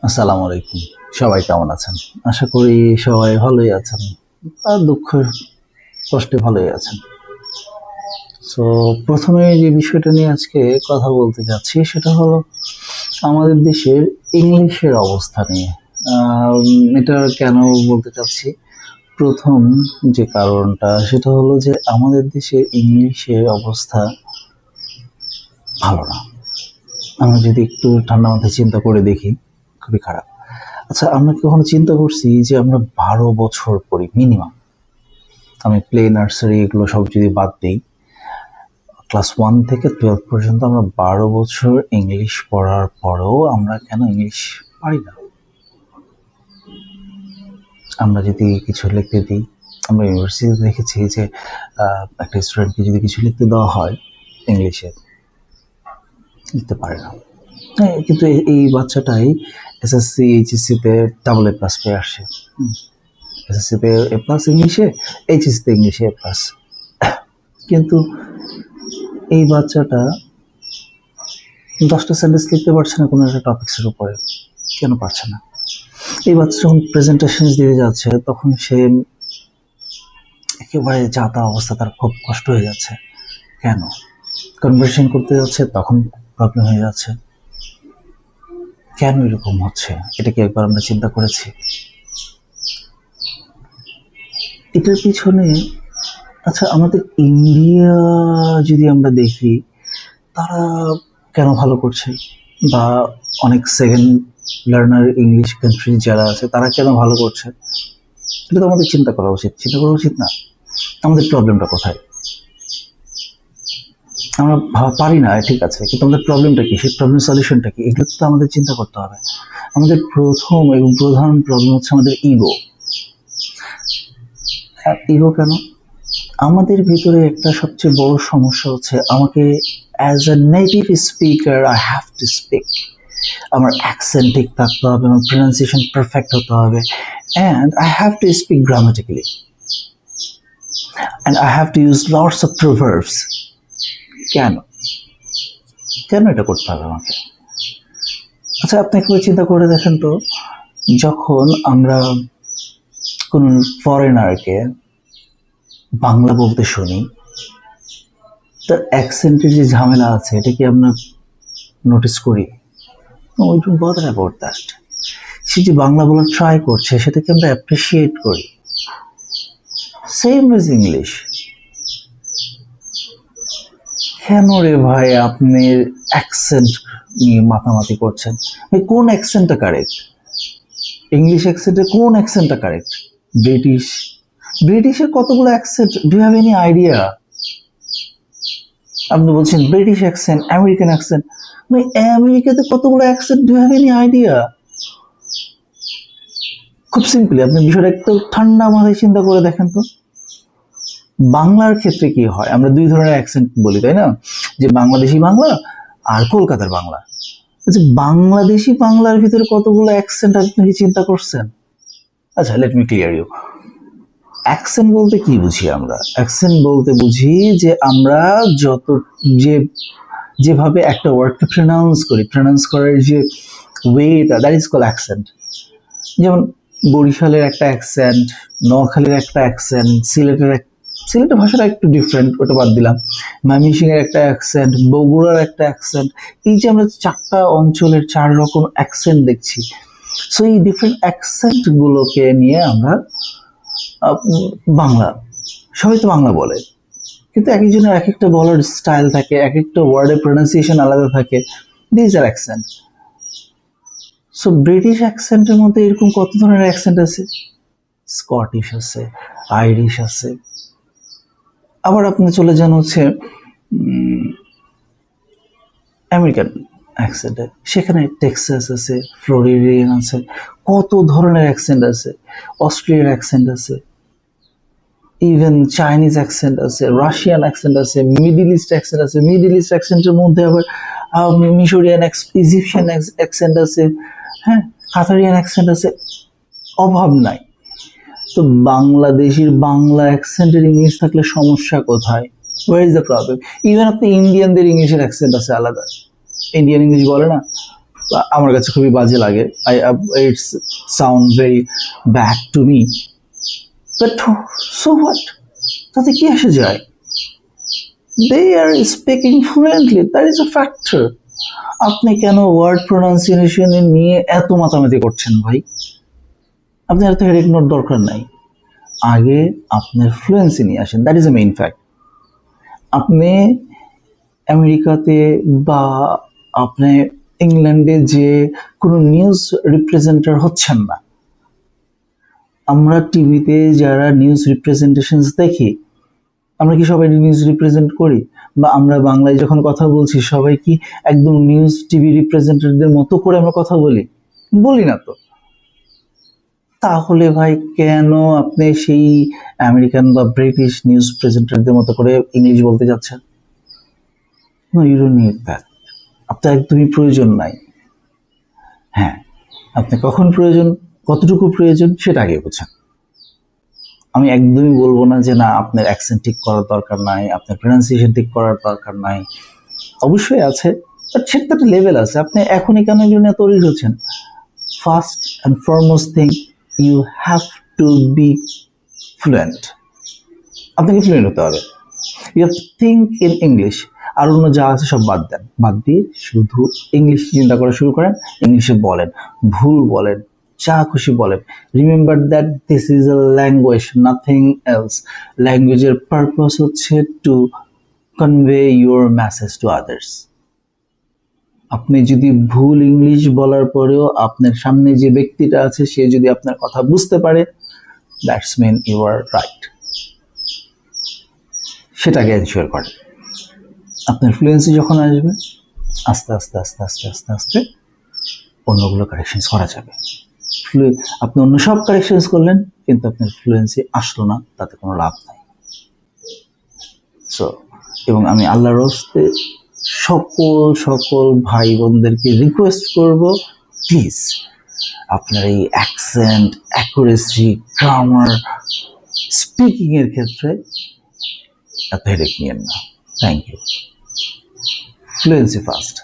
আসসালামু আলাইকুম। সবাই কেমন আছেন? আশা করি সবাই ভালোই আছেন। আর দুঃখ কষ্টে ভালোই আছেন। সো প্রথমে যে বিষয়টা নিয়ে আজকে কথা বলতে যাচ্ছি সেটা হলো আমাদের দেশের ইংলিশের অবস্থা নিয়ে। এটা কেন বলতে চাচ্ছি? প্রথম যে কারণটা সেটা হলো যে আমাদের দেশে ইংলিশের অবস্থা ভালো না। আমরা যদি একটু ঠান্ডা মাথায় চিন্তা করে দেখি, খুবই খারাপ। আচ্ছা, আমরা কি কখনো চিন্তা করছি যে আমরা 12 বছর পড়ি মিনিমাম? আমি প্লে নার্সারি এগুলো সব যদি বাদ দিই, ক্লাস 1 থেকে 12 পর্যন্ত আমরা 12 বছর ইংলিশ পড়ার পরেও আমরা কেন ইংলিশ পারি না? আমরা যদি কিছু লিখতে দিই, আমরা ইউনিভার্সিটিতে দেখেছি যে একটা স্টুডেন্টকে যদি কিছু লিখতে দেওয়া হয় ইংলিশে, লিখতে পারে না। হ্যাঁ, কিন্তু এই বাচ্চাটাই এসএসসি এইচএসসিতে AA+ পেয়ে আসে। এসএসসিতে A+ ইংলিশে, এইচএসসিতে ইংলিশে A+। কিন্তু এই বাচ্চাটা 10টা সেন্টেন্স লিখতে পারছে না কোনো একটা টপিক্সের উপরে। কেন পারছে না? এই বাচ্চা যখন প্রেজেন্টেশন দিতে যাচ্ছে তখন সে একেবারে যা তা অবস্থা, তার খুব কষ্ট হয়ে যাচ্ছে। কেন? কনভারসেশন করতে যাচ্ছে তখন প্রবলেম হয়ে যাচ্ছে। কেন এরকম হচ্ছে? এটা কি একবার আমরা চিন্তা করেছি? এটার পিছনে আচ্ছা, আমাদের ইন্ডিয়া যদি আমরা দেখি, তারা কেন ভালো করছে? বা অনেক সেকেন্ড লার্নার ইংলিশ কান্ট্রি যারা আছে তারা কেন ভালো করছে? এটা তো আমাদের চিন্তা করা উচিত। চিন্তা করা উচিত না? আমাদের প্রবলেমটা কোথায়? আমরা পারি না, ঠিক আছে, কিন্তু আমাদের প্রবলেমটা কি? সেই প্রবলেম সলিউশনটা কি? এগুলো তো আমাদের চিন্তা করতে হবে। আমাদের প্রথম এবং প্রধান প্রবলেম হচ্ছে আমাদের ইগো। ইগো কেন? আমাদের ভিতরে একটা সবচেয়ে বড় সমস্যা হচ্ছে, আমাকে as a native speaker I have to speak. আমার অ্যাকসেন্ট ঠিক থাকতে হবে, আমার প্রনাউন্সিয়েশন পারফেক্ট হতে হবে, and I have to speak grammatically, and I have to use lots of proverbs. কেন? কেন এটা করতে হবে আমাকে? আচ্ছা, আপনি একবার চিন্তা করে দেখেন তো, যখন আমরা কোন ফরেনারকে বাংলা বলতে শুনি, তার অ্যাকসেন্টের যে ঝামেলা আছে এটা কি আমরা নোটিস করি? We don't bother about that. সে যে বাংলা বলার ট্রাই করছে সেটাকে আমরা অ্যাপ্রিসিয়েট করি। Same is English. কেন রে ভাই আপনি অ্যাকসেন্ট নিয়ে মাতামাতি করছেন? কোন অ্যাকসেন্টটা কারেক্ট? ইংলিশ অ্যাকসেন্টে কোন অ্যাকসেন্টটা কারেক্ট? ব্রিটিশ? ব্রিটিশের কতগুলো accent, do you have any idea? আপনি বলছেন ব্রিটিশ অ্যাকসেন্ট, আমেরিকান অ্যাকসেন্ট। আমেরিকাতে কতগুলো accent, do you have any idea? খুব সিম্পলি আপনি বিষয়টা একটু ঠান্ডা মাথায় চিন্তা করে দেখেন তো। বাংলার ক্ষেত্রে কি হয়? আমরা দুই ধরনের অ্যাকসেন্ট বলি, তাই না? যে বাংলাদেশি বাংলা আর কলকাতার বাংলা। আচ্ছা, বাংলাদেশি বাংলার ভিতরে কতগুলো অ্যাকসেন্ট আপনি কি চিন্তা করছেন? আচ্ছা, let me clear you. Accent বলতে কি বুঝি আমরা? অ্যাকসেন্ট বলতে বুঝি যে আমরা যত যে যেভাবে একটা ওয়ার্ডকে প্রনাউন্স করার যে ওয়েটা, দ্যাট ইজ কল অ্যাকসেন্ট। যেমন বরিশালের একটা অ্যাকসেন্ট, নোয়াখালীর একটা অ্যাকসেন্ট, সিলেটের ভাষাটা একটু ডিফারেন্ট, ওটা বাদ দিলাম। ময়মনসিংহের একটা অ্যাকসেন্ট, বগুড়ার একটা অ্যাকসেন্ট। এই যে আমরা 4টা অঞ্চলের 4 রকম অ্যাকসেন্ট দেখছি। সো এই ডিফারেন্ট অ্যাকসেন্ট গুলোকে নিয়ে আমরা বাংলা, সবাই তো বাংলা বলে, কিন্তু এক একজনের এক একটা বলার স্টাইল থাকে, এক একটা ওয়ার্ডের প্রনাউন্সিয়েশন আলাদা থাকে। This are accent. So British অ্যাকসেন্টের মধ্যে এরকম কত ধরনের অ্যাকসেন্ট আছে? স্কটিশ আছে, আইরিশ আছে। আবার আপনি চলে যান হচ্ছে আমেরিকান অ্যাকসেন্টে, সেখানে টেক্সাস আছে, ফ্লোরিডিয়ান আছে, কত ধরনের অ্যাকসেন্ট আছে। অস্ট্রিয়ার অ্যাকসেন্ট আছে, ইভেন চাইনিজ অ্যাকসেন্ট আছে, রাশিয়ান অ্যাকসেন্ট আছে, মিডল ইস্ট অ্যাকসেন্ট আছে। মিডল ইস্ট অ্যাকসেন্টের মধ্যে আবার মিশরিয়ান, ইজিপশিয়ান অ্যাকসেন্ট আছে, হ্যাঁ, কাতারিয়ান অ্যাকসেন্ট আছে, অভাব নাই। তো বাংলাদেশের বাংলা অ্যাকসেন্টের ইংলিশ থাকলে সমস্যা কোথায়? Where is the problem? Even আপনি ইন্ডিয়ানদের ইংলিশের অ্যাকসেন্ট আছে আলাদা, ইন্ডিয়ান ইংলিশ বলে না, আমার কাছে খুবই বাজে লাগে। It's sound very bad to me, but so what, তাতে কি আসে যায়? They are speaking fluently, that is a factor. আপনি কেন ওয়ার্ড প্রোনাউন্সিয়েশন নিয়ে এত মাতামাতি করছেন ভাই? আপনার এত হেডেক নোট দরকার নাই। আগে আপনার ফ্লুয়েন্সি নিয়ে আসেন, that is a main fact. আপনি আমেরিকাতে বা আপনি ইংল্যান্ডে যে কোনো নিউজ রিপ্রেজেন্টার হচ্ছেন না। আমরা টিভিতে যারা নিউজ রিপ্রেজেন্টেশনস দেখি, আমরা কি সবাই নিউজ রিপ্রেজেন্ট করি? বা আমরা বাংলায় যখন কথা বলছি সবাই কি একদম নিউজ টিভি রিপ্রেজেন্টেটিভদের মতো করে আমরা কথা বলি? বলি না তো। তাহলে ভাই কেন আপনি সেই আমেরিকান বা ব্রিটিশ নিউজ প্রেজেন্টারদের মতো করে ইংলিশ বলতে যাচ্ছেন? No, you don't need that. আপনার একদমই প্রয়োজন নাই। হ্যাঁ, আপনি কখন প্রয়োজন, কতটুকু প্রয়োজন সেটা আগে বোঝেন। আমি একদমই বলবো না যে না আপনার অ্যাকসেন্ট ঠিক করার দরকার নাই, আপনার প্রনাউন্সিয়েশন ঠিক করার দরকার নাই। অবশ্যই আছে, বাট সেটা একটা লেভেল আছে। আপনি এখনই কেন এগুলো নিয়ে তৈরি হচ্ছেন? First and foremost thing, you have to be fluent. আপনাকে ফ্লুয়েন্ট হতে হবে। You have to think in English. আর অন্য যা আছে সব বাদ দেন, বাদ দিয়ে শুধু ইংলিশ চিন্তা করা শুরু করেন। ইংলিশে বলেন, ভুল বলেন, যা খুশি বলেন। Remember that this is a language, nothing else. ল্যাঙ্গুয়েজের পারপাস হচ্ছে to convey your message to others. আপনি যদি ভুল ইংলিশ বলার পরেও আপনার সামনে যে ব্যক্তিটা আছে সে যদি আপনার কথা বুঝতে পারে, that's mean you are right. সেটাকে এনশিওর করেন। আপনার ফ্লুয়েন্সি যখন আসবে, আস্তে আস্তে আস্তে আস্তে আস্তে আস্তে অন্যগুলো কারেকশনস করা যাবে। আপনি অন্য সব কারেকশনস করলেন কিন্তু আপনার ফ্লুয়েন্সি আসলো না, তাতে কোনো লাভ নাই। সো, এবং আমি আল্লাহর হস্তে সকল ভাই বোনদেরকে রিকোয়েস্ট করব, প্লিজ আপনার এই অ্যাকসেন্ট, অ্যাকুরেসি, গ্রামার, স্পিকিং এর ক্ষেত্রে এত হেডেক নিয়েন না। Thank you. Fluency first.